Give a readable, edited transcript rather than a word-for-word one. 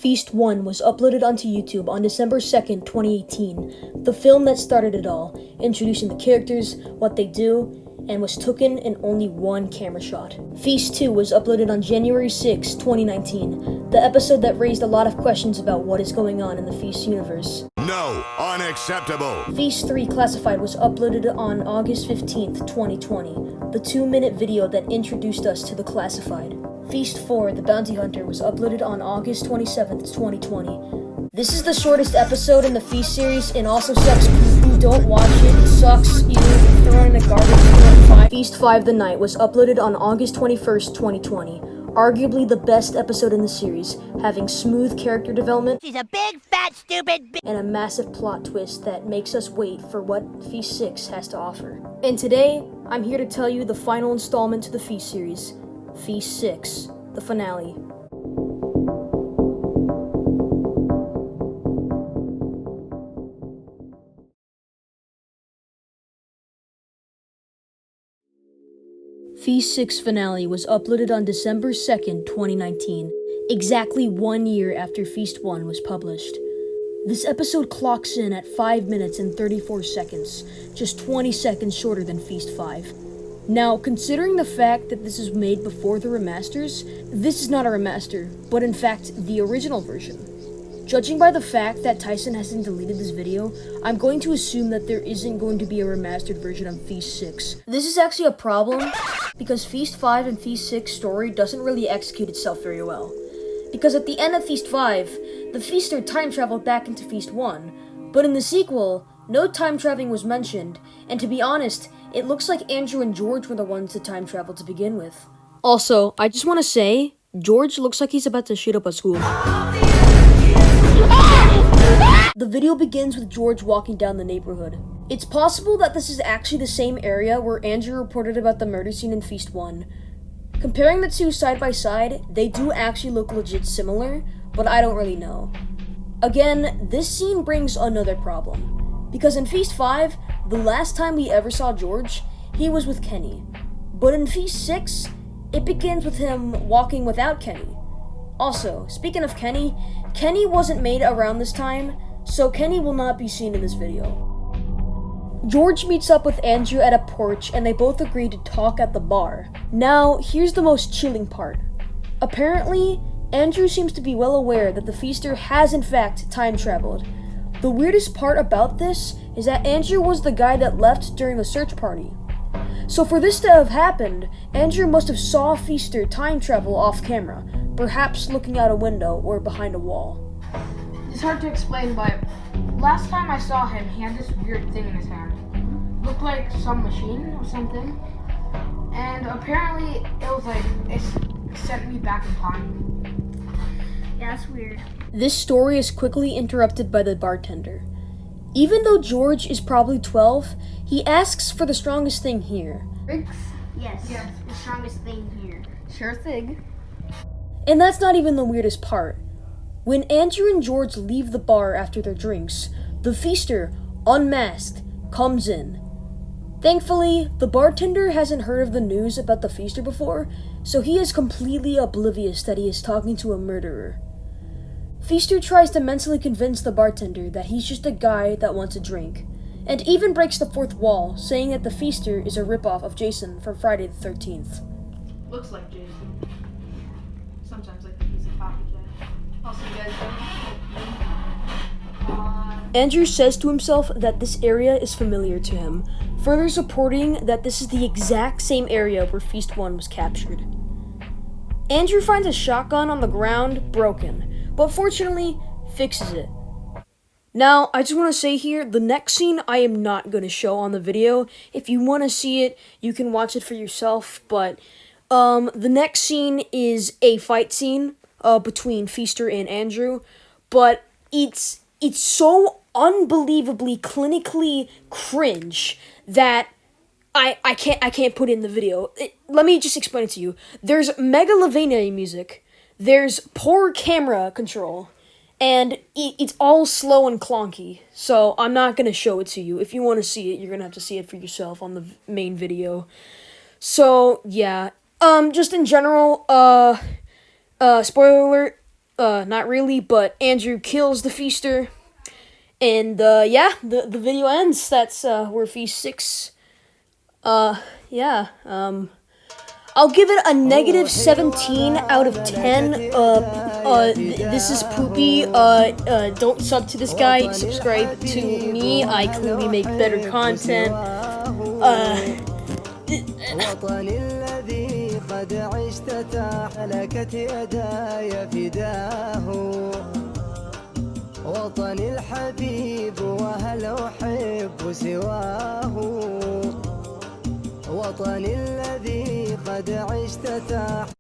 Feast 1 was uploaded onto YouTube on December 2nd, 2018, the film that started it all, introducing the characters, what they do, and was taken in only one camera shot. Feast 2 was uploaded on January 6, 2019, the episode that raised a lot of questions about what is going on in the Feast universe. No, unacceptable. Feast 3 Classified was uploaded on August 15th, 2020, the 2-minute video that introduced us to the Classified. Feast 4 The Bounty Hunter was uploaded on August 27th, 2020. This is the shortest episode in the Feast series and also sucks. People who don't watch it, sucks. You throw it in the garbage. Feast 5 The Night was uploaded on August 21st, 2020. Arguably the best episode in the series, having smooth character development. She's a big, fat, stupid and a massive plot twist that makes us wait for what Feast 6 has to offer. And today, I'm here to tell you the final installment to the Feast series, Feast 6, the finale. Feast 6 finale was uploaded on December 2nd, 2019, exactly 1 year after Feast 1 was published. This episode clocks in at 5 minutes and 34 seconds, just 20 seconds shorter than Feast 5. Now, considering the fact that this is made before the remasters, this is not a remaster, but in fact the original version. Judging by the fact that Tyson hasn't deleted this video, I'm going to assume that there isn't going to be a remastered version of Feast 6. This is actually a problem, because Feast 5 and Feast 6 story doesn't really execute itself very well. Because at the end of Feast 5, the Feaster time traveled back into Feast 1, but in the sequel, no time traveling was mentioned, and to be honest, it looks like Andrew and George were the ones to time travel to begin with. Also, I just want to say, George looks like he's about to shoot up a school. The video begins with George walking down the neighborhood. It's possible that this is actually the same area where Andrew reported about the murder scene in Feast 1. Comparing the two side by side, they do actually look legit similar, but I don't really know. Again, this scene brings another problem. Because in Feast 5, the last time we ever saw George, he was with Kenny. But in Feast 6, it begins with him walking without Kenny. Also, speaking of Kenny, Kenny wasn't made around this time, so Kenny will not be seen in this video. George meets up with Andrew at a porch and they both agree to talk at the bar. Now, here's the most chilling part. Apparently, Andrew seems to be well aware that the Feaster has in fact time traveled. The weirdest part about this is that Andrew was the guy that left during the search party. So for this to have happened, Andrew must have saw Feaster time travel off camera, perhaps looking out a window or behind a wall. It's hard to explain, but last time I saw him, he had this weird thing in his hand. Looked like some machine or something. And apparently it was like, it sent me back in time. Yeah, that's weird. This story is quickly interrupted by the bartender. Even though George is probably 12, he asks for the strongest thing here. Drinks? Yes, the strongest thing here. Sure thing. And that's not even the weirdest part. When Andrew and George leave the bar after their drinks, the Feaster, unmasked, comes in. Thankfully, the bartender hasn't heard of the news about the Feaster before, so he is completely oblivious that he is talking to a murderer. Feaster tries to mentally convince the bartender that he's just a guy that wants a drink, and even breaks the fourth wall, saying that the Feaster is a ripoff of Jason from Friday the 13th. Looks like Jason. Sometimes I think he's a copycat. Also, you guys don't. Andrew says to himself that this area is familiar to him, further supporting that this is the exact same area where Feast 1 was captured. Andrew finds a shotgun on the ground, broken, but fortunately fixes it. Now, I just want to say here, the next scene I am not going to show on the video. If you want to see it, you can watch it for yourself, but the next scene is a fight scene between Feaster and Andrew, but it's so unbelievably clinically cringe that I can't put it in the video. Let me just explain it to you. There's Megalovania music, there's poor camera control, and it's all slow and clunky, so I'm not gonna show it to you. If you want to see it, you're gonna have to see it for yourself on the main video. So, yeah. Just in general, spoiler alert, not really, but Andrew kills the Feaster. And, yeah, the video ends. That's, we're Feast 6. Yeah, I'll give it a negative 17 out of 10. This is poopy. Don't sub to this guy. Subscribe to me. I clearly make better content. وطني الذي قد عشت تحلكت يداي فداه وطني الحبيب وهل أحب سواه وطني الذي قد عشت تحت